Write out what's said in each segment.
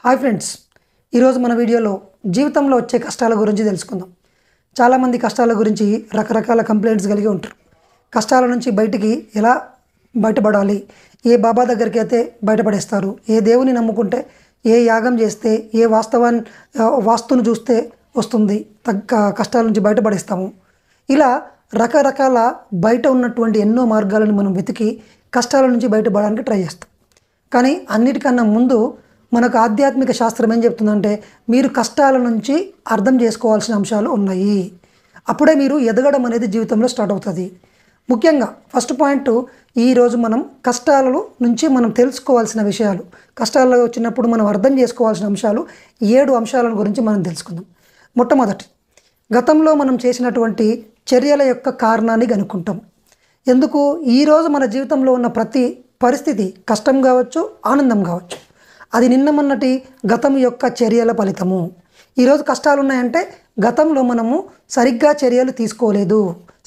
Hi friends, ఈరోజు మన వీడియోలో జీవితంలో వచ్చే కష్టాల గురించి తెలుసుకుందాం. చాలామంది కష్టాల గురించి రకరకాల కంప్లైంట్స్ కలిగి ఉంటారు. కష్టాల నుంచి బయటికి ఎలా బయటపడాలి, ఏ బాబా దగ్గరికి అయితే బయటపడేస్తారు, ఏ దేవుని నమ్ముకుంటే, ఏ యాగం చేస్తే, ఏ వాస్తును చూస్తే వస్తుంది కష్టాల నుంచి బయటపడేస్తాము. ఇలా రకరకాల బయట ఉన్నటువంటి ఎన్నో మార్గాలను మనం వెతికి కష్టాల నుంచి బయటపడడానికి ట్రై చేస్తాం. కానీ అన్నిటికన్నా ముందు మనకు ఆధ్యాత్మిక శాస్త్రం ఏం చెప్తుందంటే, మీరు కష్టాల నుంచి అర్థం చేసుకోవాల్సిన అంశాలు ఉన్నాయి. అప్పుడే మీరు ఎదగడం అనేది జీవితంలో స్టార్ట్ అవుతుంది. ముఖ్యంగా ఫస్ట్ పాయింట్, ఈరోజు మనం కష్టాల నుంచి మనం తెలుసుకోవాల్సిన విషయాలు, కష్టాలు వచ్చినప్పుడు మనం అర్థం చేసుకోవాల్సిన అంశాలు 7 అంశాల గురించి మనం తెలుసుకుందాం. మొట్టమొదటి, గతంలో మనం చేసినటువంటి చర్యల యొక్క కారణాన్ని కనుక్కుంటాం. ఎందుకు ఈరోజు మన జీవితంలో ఉన్న ప్రతి పరిస్థితి కష్టం కావచ్చు, ఆనందం కావచ్చు, అది నిన్న మొన్నటి గతం యొక్క చర్యల ఫలితము. ఈరోజు కష్టాలు ఉన్నాయంటే గతంలో మనము సరిగ్గా చర్యలు తీసుకోలేదు,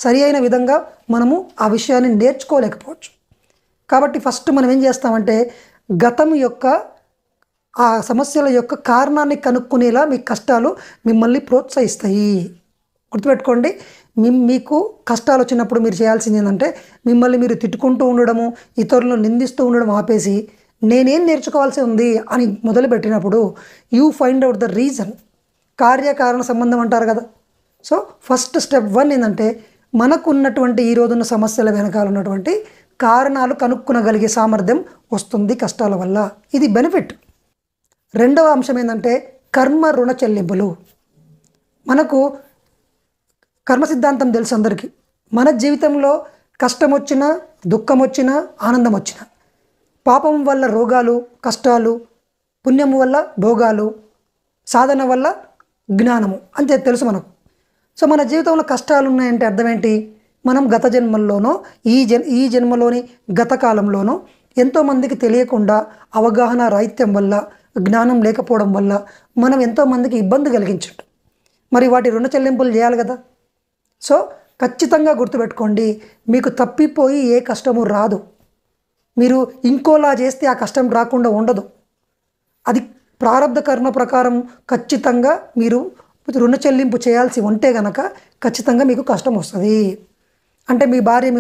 సరి అయిన విధంగా మనము ఆ విషయాన్ని నేర్చుకోలేకపోవచ్చు. కాబట్టి ఫస్ట్ మనం ఏం చేస్తామంటే, గతం యొక్క ఆ సమస్యల యొక్క కారణాన్ని కనుక్కునేలా మీ కష్టాలు మిమ్మల్ని ప్రోత్సహిస్తాయి. గుర్తుపెట్టుకోండి, మీకు కష్టాలు వచ్చినప్పుడు మీరు చేయాల్సింది ఏంటంటే, మిమ్మల్ని మీరు తిట్టుకుంటూ ఉండడము, ఇతరులను నిందిస్తూ ఉండడం ఆపేసి, నేనేం నేర్చుకోవాల్సి ఉంది అని మొదలుపెట్టినప్పుడు you find out the reason. కార్యకారణ సంబంధం అంటారు కదా. సో ఫస్ట్ స్టెప్ 1 ఏంటంటే, మనకు ఉన్నటువంటి ఈరోజున్న సమస్యల వెనకాల ఉన్నటువంటి కారణాలు కనుక్కునగలిగే సామర్థ్యం వస్తుంది కష్టాల వల్ల. ఇది బెనిఫిట్. రెండవ అంశం ఏంటంటే, కర్మ రుణ చెల్లింపులు. మనకు కర్మ సిద్ధాంతం తెలుసు అందరికీ. మన జీవితంలో కష్టం వచ్చినా, దుఃఖం వచ్చినా, ఆనందం వచ్చినా, పాపం వల్ల రోగాలు, కష్టాలు, పుణ్యం వల్ల భోగాలు, సాధన వల్ల జ్ఞానము, అంతే తెలుసు మనకు. సో మన జీవితంలో కష్టాలు ఉన్నాయంటే అర్థం ఏంటి? మనం గత జన్మల్లోనో ఈ జన్మలోని గత కాలంలోనో ఎంతోమందికి తెలియకుండా అవగాహన రాహిత్యం వల్ల, జ్ఞానం లేకపోవడం వల్ల మనం ఎంతోమందికి ఇబ్బంది కలిగించట్టు. మరి వాటి రుణ చెల్లింపులు చేయాలి కదా. సో ఖచ్చితంగా గుర్తుపెట్టుకోండి, మీకు తప్పిపోయి ఏ కష్టము రాదు. మీరు ఇంకోలా చేస్తే ఆ కష్టం రాకుండా ఉండదు. అది ప్రారబ్ధ కర్మ ప్రకారం ఖచ్చితంగా మీరు రుణ చెల్లింపు చేయాల్సి ఉంటే కనుక ఖచ్చితంగా మీకు కష్టం వస్తుంది. అంటే మీ భార్య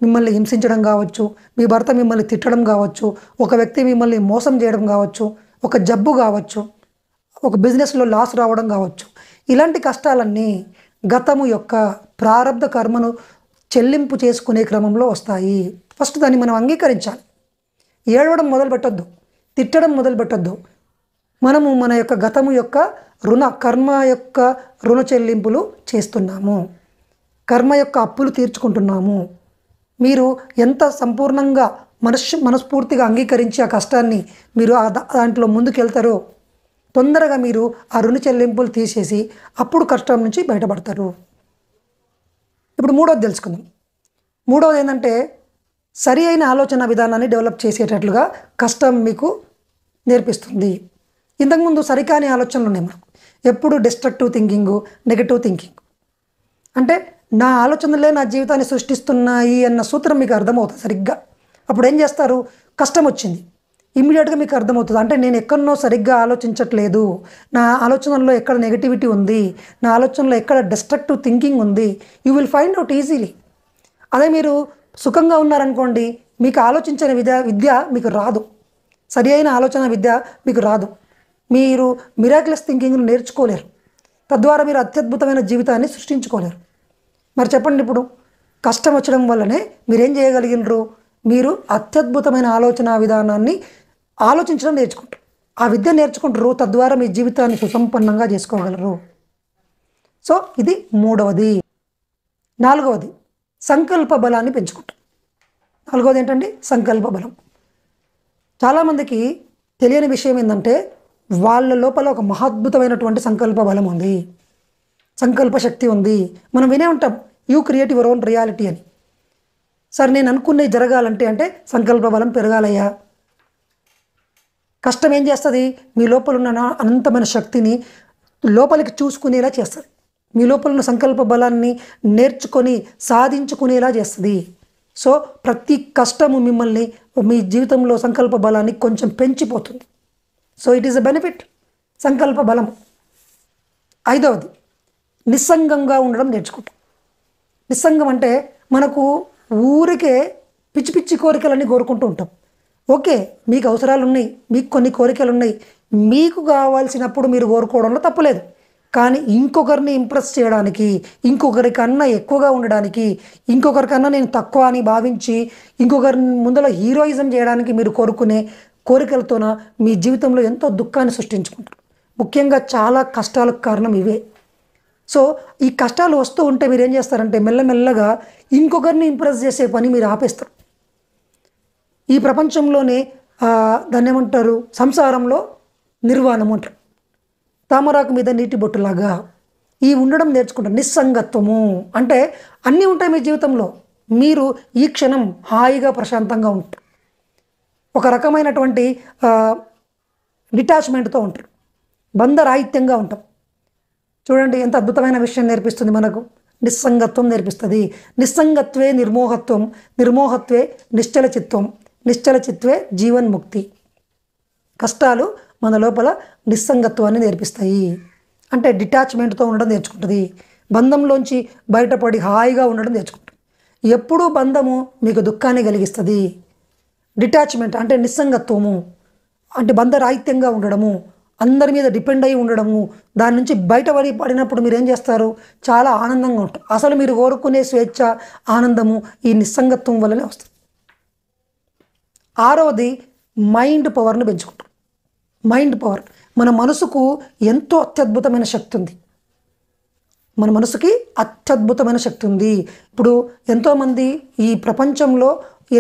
మిమ్మల్ని హింసించడం కావచ్చు, మీ భర్త మిమ్మల్ని తిట్టడం కావచ్చు, ఒక వ్యక్తి మిమ్మల్ని మోసం చేయడం కావచ్చు, ఒక జబ్బు కావచ్చు, ఒక బిజినెస్లో లాస్ రావడం కావచ్చు. ఇలాంటి కష్టాలన్నీ గతము యొక్క ప్రారబ్ధ కర్మను చెల్లింపు చేసుకునే క్రమంలో వస్తాయి. ఫస్ట్ దాన్ని మనం అంగీకరించాలి. ఏడవడం మొదలుపెట్టొద్దు, తిట్టడం మొదలుపెట్టొద్దు. మనము మన యొక్క గతము యొక్క కర్మ యొక్క రుణ చెల్లింపులు చేస్తున్నాము, కర్మ యొక్క అప్పులు తీర్చుకుంటున్నాము. మీరు ఎంత సంపూర్ణంగా మనస్ఫూర్తిగా అంగీకరించి ఆ కష్టాన్ని మీరు దాంట్లో ముందుకెళ్తారో తొందరగా మీరు ఆ రుణ చెల్లింపులు తీసేసి అప్పుడు కష్టం నుంచి బయటపడతారు. ఇప్పుడు మూడోది తెలుసుకుందాం. మూడోది ఏంటంటే, సరి అయిన ఆలోచన విధానాన్ని డెవలప్ చేసేటట్లుగా కష్టం మీకు నేర్పిస్తుంది. ఇంతకుముందు సరికాని ఆలోచనలు ఉన్నాయి మనకు. ఎప్పుడు డిస్ట్రక్టివ్ థింకింగు, నెగటివ్ థింకింగ్. అంటే నా ఆలోచనలే నా జీవితాన్ని సృష్టిస్తున్నాయి అన్న సూత్రం మీకు అర్థమవుతుంది సరిగ్గా. అప్పుడు ఏం చేస్తారు? కష్టం వచ్చింది, ఇమ్మీడియట్గా మీకు అర్థమవుతుంది, అంటే నేను ఎక్కడనో సరిగ్గా ఆలోచించట్లేదు, నా ఆలోచనల్లో ఎక్కడ నెగటివిటీ ఉంది, నా ఆలోచనలో ఎక్కడ డిస్ట్రక్టివ్ థింకింగ్ ఉంది. You will find out easily. అదే మీరు సుఖంగా ఉన్నారనుకోండి, మీకు ఆలోచించని విద్య మీకు రాదు, సరి అయిన ఆలోచన విద్య మీకు రాదు. మీరు మిరాక్యులస్ థింకింగ్ను నేర్చుకోలేరు, తద్వారా మీరు అత్యద్భుతమైన జీవితాన్ని సృష్టించుకోలేరు. మరి చెప్పండి, ఇప్పుడు కష్టం వచ్చడం వల్లనే మీరేం చేయగలిగినరు? మీరు అత్యద్భుతమైన ఆలోచన విధానాన్ని ఆలోచించడం నేర్చుకుంటారు, ఆ విద్య నేర్చుకుంటారు, తద్వారా మీ జీవితాన్ని సుసంపన్నంగా చేసుకోగలరు. సో ఇది మూడవది. నాలుగవది, సంకల్ప బలాన్ని పెంచుకుంటాం. నాలుగవది ఏంటండి? సంకల్ప బలం. చాలామందికి తెలియని విషయం ఏంటంటే, వాళ్ళ లోపల ఒక మహాద్భుతమైనటువంటి సంకల్ప బలం ఉంది, సంకల్ప శక్తి ఉంది. మనం వినే ఉంటాం, you create your own reality అని. సరే, నేను అనుకున్నవి జరగాలంటే అంటే సంకల్ప బలం పెరగాలయ్యా. కష్టం ఏం చేస్తుంది? మీ లోపల ఉన్న అనంతమైన శక్తిని లోపలికి చూసుకునేలా చేస్తుంది, మీ లోపల ఉన్న సంకల్ప బలాన్ని నేర్చుకొని సాధించుకునేలా చేస్తుంది. సో ప్రతి కష్టము మిమ్మల్ని, మీ జీవితంలో సంకల్ప బలాన్ని కొంచెం పెంచిపోతుంది. So it is a benefit. సంకల్ప బలం. ఐదవది, నిస్సంగంగా ఉండడం నేర్చుకుంటాం. నిస్సంగం అంటే మనకు ఊరికే పిచ్చి పిచ్చి కోరికలన్నీ కోరుకుంటూ ఉంటాం. ఓకే, మీకు అవసరాలు ఉన్నాయి, మీకు కొన్ని కోరికలు ఉన్నాయి, మీకు కావాల్సినప్పుడు మీరు కోరుకోవడంలో తప్పులేదు. కానీ ఇంకొకరిని ఇంప్రెస్ చేయడానికి, ఇంకొకరికన్నా ఎక్కువగా ఉండడానికి, ఇంకొకరికన్నా నేను తక్కువ అని భావించి ఇంకొకరి ముందర హీరోయిజం చేయడానికి మీరు కోరుకునే కోరికలతోన మీ జీవితంలో ఎంతో దుఃఖాన్ని సృష్టించుకుంటారు. ముఖ్యంగా చాలా కష్టాలకు కారణం ఇవే. సో ఈ కష్టాలు వస్తూ ఉంటే మీరు ఏం చేస్తారంటే మెల్లమెల్లగా ఇంకొకరిని ఇంప్రెస్ చేసే పని మీరు ఆపేస్తారు. ఈ ప్రపంచంలోనే దాన్ని ఏమంటారు, సంసారంలో నిర్వాణం అంటారు. తామరాకు మీద నీటి బొట్టులాగా ఈ ఉండడం నేర్చుకుంటారు. నిస్సంగత్వము అంటే అన్నీ ఉంటాయి మీ జీవితంలో, మీరు ఈ క్షణం హాయిగా ప్రశాంతంగా ఉంటారు. ఒక రకమైనటువంటి డిటాచ్మెంట్తో ఉంటారు, బంధరాహిత్యంగా ఉంటాం. చూడండి ఎంత అద్భుతమైన విషయం నేర్పిస్తుంది మనకు. నిస్సంగత్వం నేర్పిస్తుంది. నిస్సంగత్వే నిర్మోహత్వం, నిర్మోహత్వే నిశ్చల చిత్వం, నిశ్చల చిత్వే జీవన్ముక్తి. కష్టాలు మన లోపల నిస్సంగత్వాన్ని నేర్పిస్తాయి. అంటే డిటాచ్మెంట్తో ఉండడం నేర్చుకుంటుంది. బంధంలోంచి బయటపడి హాయిగా ఉండడం నేర్చుకుంటుంది. ఎప్పుడూ బంధము మీకు దుఃఖాన్ని కలిగిస్తుంది. డిటాచ్మెంట్ అంటే నిస్సంగత్వము, అంటే బంధరాహిత్యంగా ఉండడము, అందరి మీద డిపెండ్ అయి ఉండడము. దాని నుంచి పడినప్పుడు మీరు ఏం చేస్తారు, చాలా ఆనందంగా ఉంటారు. అసలు మీరు కోరుకునే స్వేచ్ఛ, ఆనందము ఈ నిస్సంగత్వం వల్లనే వస్తుంది. ఆరవది, మైండ్ పవర్ను పెంచుకుంటారు. మైండ్ పవర్, మన మనసుకు ఎంతో అత్యద్భుతమైన శక్తి ఉంది. మన మనసుకి అత్యద్భుతమైన శక్తి ఉంది. ఇప్పుడు ఎంతోమంది ఈ ప్రపంచంలో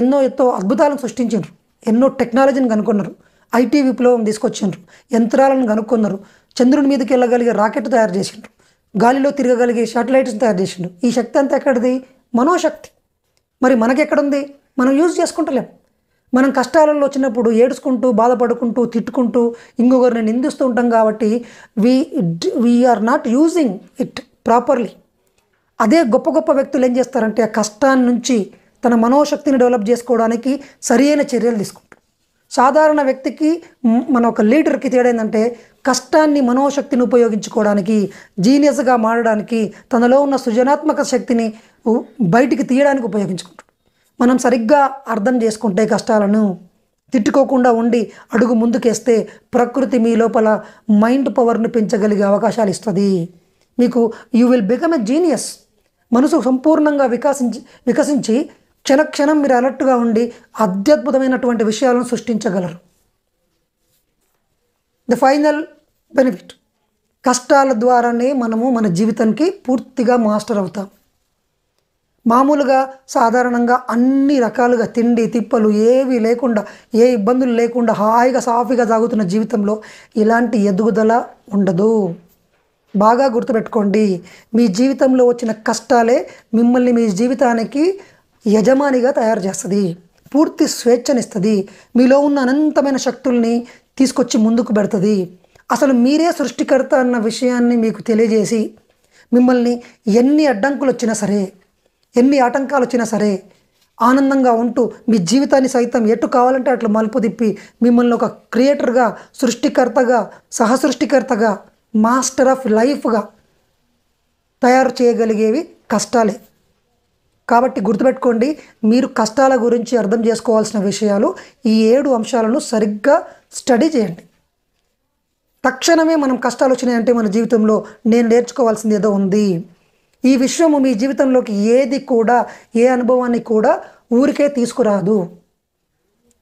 ఎంతో అద్భుతాలను సృష్టించారు, ఎన్నో టెక్నాలజీని కనుక్కున్నారు, ఐటీ విప్లవం తీసుకొచ్చిండ్రు, యంత్రాలను కనుక్కున్నారు, చంద్రుని మీదకి వెళ్ళగలిగే రాకెట్ తయారు చేసిండ్రు, గాలిలో తిరగగలిగే శాటిలైట్స్ని తయారు చేసిండ్రు. ఈ శక్తి అంతా ఎక్కడిది? మనోశక్తి. మరి మనకెక్కడుంది? మనం యూజ్ చేసుకుంటలేం. మనం కష్టాలలో వచ్చినప్పుడు ఏడుచుకుంటూ, బాధపడుకుంటూ, తిట్టుకుంటూ, ఇంకొకరిని నిందిస్తూ ఉంటాం. కాబట్టి we are not using it properly. అదే గొప్ప గొప్ప వ్యక్తులు ఏం చేస్తారంటే ఆ కష్టాన్ని నుంచి తన మనోశక్తిని డెవలప్ చేసుకోవడానికి సరైన చర్యలు తీసుకుంటారు. సాధారణ వ్యక్తికి మన ఒక లీడర్కి తేడా ఏంటంటే కష్టాన్ని మనోశక్తిని ఉపయోగించుకోవడానికి, జీనియస్గా మారడానికి, తనలో ఉన్న సృజనాత్మక శక్తిని బయటికి తీయడానికి ఉపయోగించుకుంటారు. మనం సరిగ్గా అర్థం చేసుకుంటే కష్టాలను, తిట్టుకోకుండా ఉండి అడుగు ముందుకేస్తే ప్రకృతి మీ లోపల మైండ్ పవర్ను పెంచగలిగే అవకాశాలు ఇస్తుంది. మీకు you will become a genius. మనసు సంపూర్ణంగా వికసించి క్షణక్షణం మీరు అలర్ట్గా ఉండి అత్యద్భుతమైనటువంటి విషయాలను సృష్టించగలరు. ద ఫైనల్ బెనిఫిట్, కష్టాల ద్వారానే మనము మన జీవితానికి పూర్తిగా మాస్టర్ అవుతాం. మామూలుగా సాధారణంగా అన్ని రకాలుగా తిండి తిప్పలు ఏవి లేకుండా, ఏ ఇబ్బందులు లేకుండా హాయిగా సాఫీగా సాగుతున్న జీవితంలో ఇలాంటి ఎదుగుదల ఉండదు. బాగా గుర్తుపెట్టుకోండి, మీ జీవితంలో వచ్చిన కష్టాలే మిమ్మల్ని మీ జీవితానికి యజమానిగా తయారు చేస్తుంది, పూర్తి స్వేచ్ఛనిస్తుంది, మీలో ఉన్న అనంతమైన శక్తుల్ని తీసుకొచ్చి ముందుకు పెడుతుంది. అసలు మీరే సృష్టికర్త అన్న విషయాన్ని మీకు తెలియజేసి మిమ్మల్ని ఎన్ని అడ్డంకులు వచ్చినా సరే, ఎన్ని ఆటంకాలు వచ్చినా సరే ఆనందంగా ఉంటూ మీ జీవితాన్ని సైతం ఎటు కావాలంటే అట్లా మలుపు తిప్పి మిమ్మల్ని ఒక క్రియేటర్గా, సృష్టికర్తగా, సహసృష్టికర్తగా, మాస్టర్ ఆఫ్ లైఫ్గా తయారు చేయగలిగేవి కష్టాలే. కాబట్టి గుర్తుపెట్టుకోండి, మీరు కష్టాల గురించి అర్థం చేసుకోవాల్సిన విషయాలు ఈ 7 అంశాలను సరిగ్గా స్టడీ చేయండి. తక్షణమే మనం కష్టాలు వచ్చినాయంటే మన జీవితంలో నేను నేర్చుకోవాల్సింది ఏదో ఉంది. ఈ విషయము మీ జీవితంలోకి ఏది కూడా, ఏ అనుభవాన్ని కూడా ఊరికే తీసుకురాదు.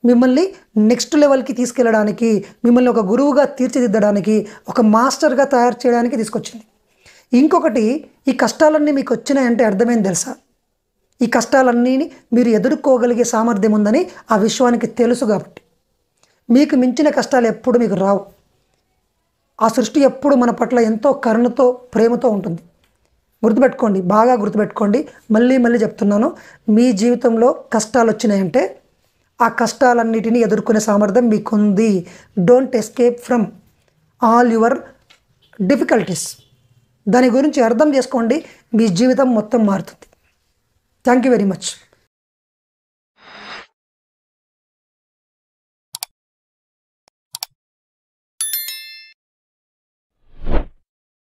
మిమ్మల్ని నెక్స్ట్ లెవెల్కి తీసుకెళ్ళడానికి, మిమ్మల్ని ఒక గురువుగా తీర్చిదిద్దడానికి, ఒక మాస్టర్గా తయారు చేయడానికి తీసుకొచ్చింది. ఇంకొకటి, ఈ కష్టాలన్నీ మీకు వచ్చినాయంటే అర్థమైంది తెలుసా? ఈ కష్టాలన్నీ మీరు ఎదుర్కోగలిగే సామర్థ్యం ఉందని ఆ విశ్వానికి తెలుసు. కాబట్టి మీకు మించిన కష్టాలు ఎప్పుడు మీకు రావు. ఆ సృష్టి ఎప్పుడు మన పట్ల ఎంతో కరుణతో, ప్రేమతో ఉంటుంది. గుర్తుపెట్టుకోండి, బాగా గుర్తుపెట్టుకోండి. మళ్ళీ మళ్ళీ చెప్తున్నాను, మీ జీవితంలో కష్టాలు వచ్చినాయంటే ఆ కష్టాలన్నిటినీ ఎదుర్కొనే సామర్థ్యం మీకుంది. Don't escape from all your difficulties. దాని గురించి అర్థం చేసుకోండి, మీ జీవితం మొత్తం మారుతుంది. Thank you very much.